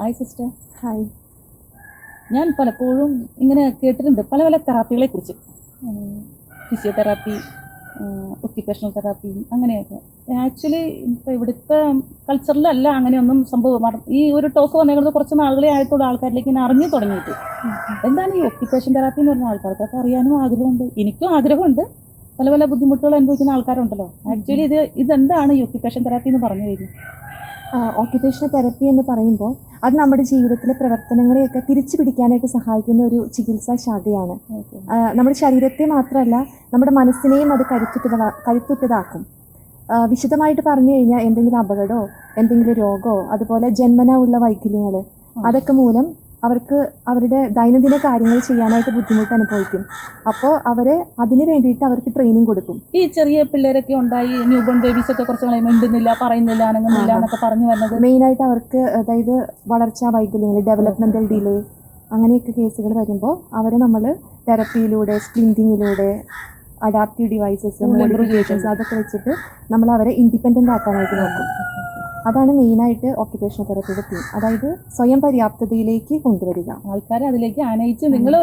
Hi sister. Hi. ഞാൻ പലപ്പോഴും ഇങ്ങനെ കേട്ടിട്ടുണ്ട് പല പല തെറാപ്പികളെ കുറിച്ച്, ഫിസിയോതെറാപ്പി, ഒക്യുപേഷണൽ തെറാപ്പി, അങ്ങനെയൊക്കെ. ആക്ച്വലി ഇപ്പോൾ ഇവിടുത്തെ കൾച്ചറിലല്ല അങ്ങനെയൊന്നും സംഭവം. ഈ ഒരു ടോക്ക് വന്നേക്കുന്നത് കുറച്ച് നാളുകളെ ആയിട്ടുള്ള ആൾക്കാരിലേക്ക് ഇങ്ങനെ അറിഞ്ഞു തുടങ്ങിയിട്ട്. എന്താണ് ഈ ഒക്യുപേഷൻ തെറാപ്പി എന്ന് പറഞ്ഞ ആൾക്കാർക്കൊക്കെ അറിയാനും ആഗ്രഹമുണ്ട്, എനിക്കും ആഗ്രഹമുണ്ട്. പല പല ബുദ്ധിമുട്ടുകൾ അനുഭവിക്കുന്ന ആൾക്കാരുണ്ടല്ലോ. ആക്ച്വലി ഇതെന്താണ് ഈ ഒക്യുപേഷൻ തെറാപ്പി എന്ന് പറഞ്ഞു കഴിഞ്ഞാൽ? ഓക്യുപേഷണൽ തെറപ്പി എന്ന് പറയുമ്പോൾ അത് നമ്മുടെ ജീവിതത്തിലെ പ്രവർത്തനങ്ങളെയൊക്കെ തിരിച്ചു പിടിക്കാനായിട്ട് സഹായിക്കുന്ന ഒരു ചികിത്സാ ശാഖയാണ്. നമ്മുടെ ശരീരത്തെ മാത്രമല്ല നമ്മുടെ മനസ്സിനെയും അത് കരുത്തുറ്റതാക്കും. വിശദമായിട്ട് പറഞ്ഞു കഴിഞ്ഞാൽ എന്തെങ്കിലും അപകടമോ എന്തെങ്കിലും രോഗമോ അതുപോലെ ജന്മനാ ഉള്ള വൈകല്യങ്ങൾ അതൊക്കെ മൂലം അവർക്ക് അവരുടെ ദൈനംദിന കാര്യങ്ങൾ ചെയ്യാനായിട്ട് ബുദ്ധിമുട്ട് അനുഭവിക്കും. അപ്പോൾ അവരെ അതിന് വേണ്ടിയിട്ട് അവർക്ക് ട്രെയിനിങ് കൊടുക്കും. ഈ ചെറിയ പിള്ളേരൊക്കെ ഉണ്ടായി ന്യൂബോൺ ബേബീസ് ഒക്കെ കുറച്ച് മിണ്ടുന്നില്ല, പറയുന്നില്ല, അനങ്ങുന്നില്ല എന്നൊക്കെ പറഞ്ഞു വരുന്നത് മെയിനായിട്ട് അവർക്ക് അതായത് വളർച്ചാ വൈകല്യങ്ങൾ, ഡെവലപ്മെന്റൽ ഡിലേ അങ്ങനെയൊക്കെ കേസുകൾ വരുമ്പോൾ അവരെ നമ്മൾ തെറപ്പിയിലൂടെ, സ്പ്ലിൻറ്റിങ്ങിലൂടെ, അഡാപ്റ്റീവ് ഡിവൈസസ്, മോഡിഫിക്കേഷൻസ് അതൊക്കെ വെച്ചിട്ട് നമ്മൾ അവരെ ഇൻഡിപെൻഡൻ്റ് ആക്കാനായിട്ട് നോക്കും. അതാണ് മെയിനായിട്ട് ഓക്യുപേഷണൽ തെറപ്പിയുടെ തീം. അതായത് സ്വയം പര്യാപ്തതയിലേക്ക് കൊണ്ടുവരിക, ആൾക്കാരെ അതിലേക്ക് ആനയിച്ച് നിങ്ങൾ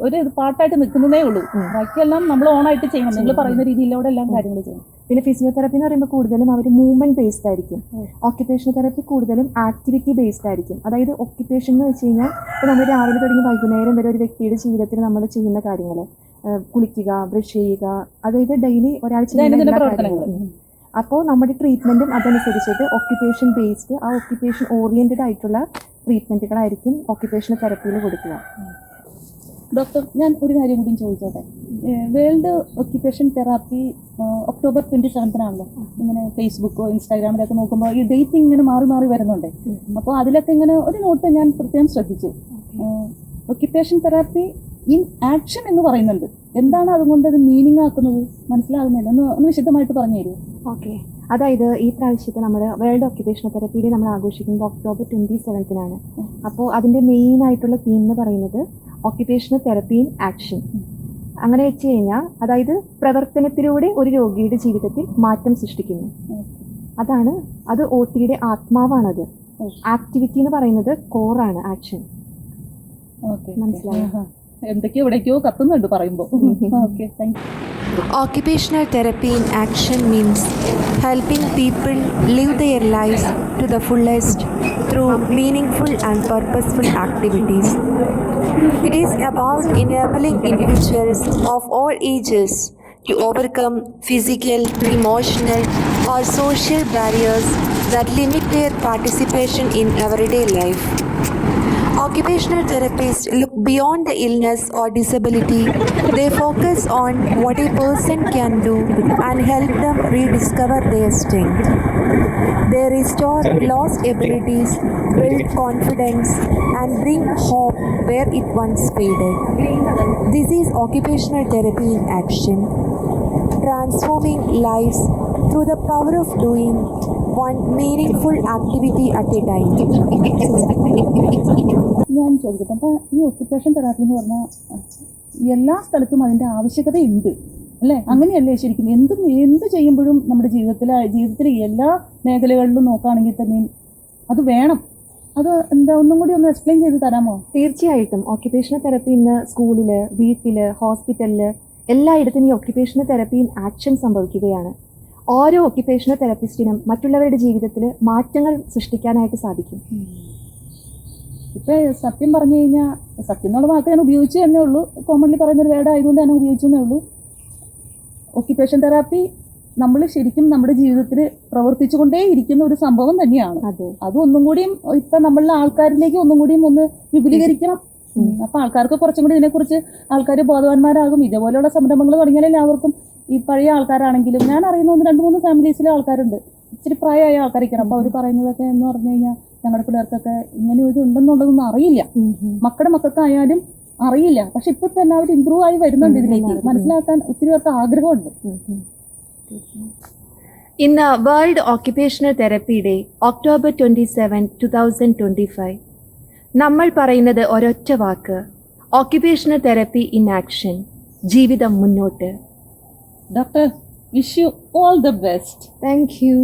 ഒരു പാർട്ടായിട്ട് നിൽക്കുന്നതേ ഉള്ളൂ. ബാക്കിയെല്ലാം നമ്മൾ ഓണായിട്ട് ചെയ്യണം, നിങ്ങൾ പറയുന്ന രീതിയിലൂടെ എല്ലാം കാര്യങ്ങൾ ചെയ്യണം. പിന്നെ ഫിസിയോതെറപ്പി എന്ന് പറയുമ്പോൾ കൂടുതലും അവർ മൂവ്മെന്റ് ബേസ്ഡ് ആയിരിക്കും. ഓക്യുപേഷണൽ തെറപ്പി കൂടുതലും ആക്ടിവിറ്റി ബേസ്ഡ് ആയിരിക്കും. അതായത് ഒക്യുപേഷൻ എന്ന് വെച്ച് കഴിഞ്ഞാൽ ഇപ്പോൾ നമ്മൾ രാവിലെ തുടങ്ങി വൈകുന്നേരം വരെ ഒരു വ്യക്തിയുടെ ജീവിതത്തിൽ നമ്മൾ ചെയ്യുന്ന കാര്യങ്ങൾ, കുളിക്കുക, ബ്രഷ് ചെയ്യുക, അതായത് ഡെയിലി ഒരാൾ ചെയ്യുന്ന പ്രവർത്തനങ്ങൾ. അപ്പോൾ നമ്മുടെ ട്രീറ്റ്മെൻറ്റും അതനുസരിച്ചിട്ട് ഒക്യുപേഷൻ ബേസ്ഡ്, ആ ഒക്യുപേഷൻ ഓറിയൻറ്റഡ് ആയിട്ടുള്ള ട്രീറ്റ്മെൻറ്റുകളായിരിക്കും ഒക്യുപേഷണൽ തെറപ്പിയിൽ കൊടുക്കുക. ഡോക്ടർ, ഞാൻ ഒരു കാര്യം കൂടി ചോദിച്ചോട്ടെ. വേൾഡ് ഒക്യുപേഷൻ തെറാപ്പി ഒക്ടോബർ 27-നാണല്ലോ. ഇങ്ങനെ ഫേസ്ബുക്കോ ഇൻസ്റ്റാഗ്രാമിലൊക്കെ നോക്കുമ്പോൾ ഈ ഡേറ്റ് ഇങ്ങനെ മാറി മാറി വരുന്നുണ്ട്. അപ്പോൾ അതിലൊക്കെ ഇങ്ങനെ ഒരു നോട്ട് ഞാൻ പ്രത്യേകം ശ്രദ്ധിച്ചു. ഒക്യുപേഷൻ തെറാപ്പി ഇൻ ആക്ഷൻ എന്ന് പറയുന്നുണ്ട്. എന്താണ് അതുകൊണ്ട് അത് മീനിങ് ആക്കുന്നത്? മനസ്സിലാകുന്നില്ല, ഒന്ന് വിശദമായിട്ട് പറഞ്ഞു തരുമോ? ഓക്കെ. അതായത് ഈ പ്രാവശ്യത്തെ നമ്മൾ വേൾഡ് ഒക്യുപേഷണൽ തെറപ്പിയിൽ നമ്മൾ ആഘോഷിക്കുന്നത് ഒക്ടോബർ 27-നാണ്. അപ്പോൾ അതിൻ്റെ മെയിൻ ആയിട്ടുള്ള തീം എന്ന് പറയുന്നത് ഒക്യുപേഷണൽ തെറപ്പി ഇൻ ആക്ഷൻ. അങ്ങനെ വെച്ച് കഴിഞ്ഞാൽ അതായത് പ്രവർത്തനത്തിലൂടെ ഒരു രോഗിയുടെ ജീവിതത്തിൽ മാറ്റം സൃഷ്ടിക്കുന്നു. അത് OTയുടെ ആത്മാവാണത്. ആക്ടിവിറ്റി എന്ന് പറയുന്നത് കോറാണ്, ആക്ഷൻ. മനസ്സിലായോ? എന്തൊക്കെയോ ഇവിടേക്കോ കത്തുന്നുണ്ട് പറയുമ്പോൾ. Okay, thank you. Occupational therapy in action means helping people live their lives to the fullest through meaningful and purposeful activities. It is about enabling individuals of all ages to overcome physical, emotional, or social barriers that limit their participation in everyday life. Occupational therapists look beyond the illness or disability. They focus on what a person can do and help them rediscover their strength. They restore lost abilities, build confidence, and bring hope where it once faded. This is occupational therapy in action, transforming lives through the power of doing one meaningful activity at a time. ഞാൻ ചോദിക്കട്ടെ, അപ്പോൾ ഈ occupation therapy എന്ന് പറഞ്ഞാൽ എല്ലാ സ്ഥലത്തും അതിൻ്റെ ആവശ്യകതയുണ്ട് അല്ലേ? അങ്ങനെയല്ലേ ശരിക്കും? എന്ത് ചെയ്യുമ്പോഴും നമ്മുടെ ജീവിതത്തിലെ എല്ലാ മേഖലകളിലും നോക്കുകയാണെങ്കിൽ തന്നെയും അത് വേണം. അത് എന്താ, ഒന്നും കൂടി ഒന്ന് എക്സ്പ്ലെയിൻ ചെയ്ത് തരാമോ? തീർച്ചയായിട്ടും. ഒക്യുപേഷണൽ തെറപ്പി ഇന്ന് സ്കൂളിൽ, വീട്ടിൽ, ഹോസ്പിറ്റലിൽ എല്ലായിടത്തും ഈ ഒക്യുപേഷണൽ തെറപ്പി ഇൻ ആക്ഷൻ സംഭവിക്കുകയാണ്. ഓരോ ഒക്യുപേഷണൽ തെറപ്പിസ്റ്റിനും മറ്റുള്ളവരുടെ ജീവിതത്തിൽ മാറ്റങ്ങൾ സൃഷ്ടിക്കാനായിട്ട് സാധിക്കും. ഇപ്പം സത്യം പറഞ്ഞു കഴിഞ്ഞാൽ, സത്യം എന്നുള്ള വാക്ക് ഞാൻ ഉപയോഗിച്ചു തന്നെ ഉള്ളൂ, കോമൺലി പറയുന്നൊരു വേർഡ് ആയതുകൊണ്ട് ഞാൻ ഉപയോഗിച്ചു എന്നേ ഉള്ളൂ. ഒക്യുപേഷൻ തെറാപ്പി നമ്മൾ ശരിക്കും നമ്മുടെ ജീവിതത്തിൽ പ്രവർത്തിച്ചുകൊണ്ടേ ഇരിക്കുന്ന ഒരു സംഭവം തന്നെയാണ്. അത് ഒന്നും കൂടിയും ഇപ്പം നമ്മളുടെ ആൾക്കാരിലേക്ക് ഒന്നും കൂടിയും ഒന്ന് വിപുലീകരിക്കണം. അപ്പം ആൾക്കാർക്ക് കുറച്ചും കൂടി ഇതിനെക്കുറിച്ച് ആൾക്കാർ ബോധവാന്മാരാകും. ഇതേപോലെയുള്ള സംരംഭങ്ങൾ തുടങ്ങിയാൽ എല്ലാവർക്കും, ഈ പഴയ ആൾക്കാരാണെങ്കിലും, ഞാൻ അറിയുന്ന 2-3 ഫാമിലീസിലെ ആൾക്കാരുണ്ട്, ഇച്ചിരി പ്രായമായ ആൾക്കാരൊക്കെയാണ്. അപ്പോൾ അവർ പറയുന്നതൊക്കെ എന്ന് പറഞ്ഞു കഴിഞ്ഞാൽ ഞങ്ങളുടെ പിള്ളേർക്കൊക്കെ ഇങ്ങനെ ഒരു ഉണ്ടെന്നുള്ളതൊന്നും അറിയില്ല, മക്കളുടെ മക്കൾക്കായാലും അറിയില്ല. പക്ഷെ ഇപ്പം എല്ലാവരും ഇമ്പ്രൂവ് ആയി വരുന്നുണ്ട്, ഇതിലേക്ക് മനസ്സിലാക്കാൻ ഒത്തിരി പേർക്ക് ആഗ്രഹമുണ്ട്. ഇന്ന് world occupational therapy day October 27, 2025. നമ്മൾ പറയുന്നത് ഒരൊറ്റ വാക്ക്: ഓക്യുപേഷണൽ തെറപ്പി ഇൻ ആക്ഷൻ. ജീവിതം മുന്നോട്ട്. Doctor, wish you all the best. Thank you.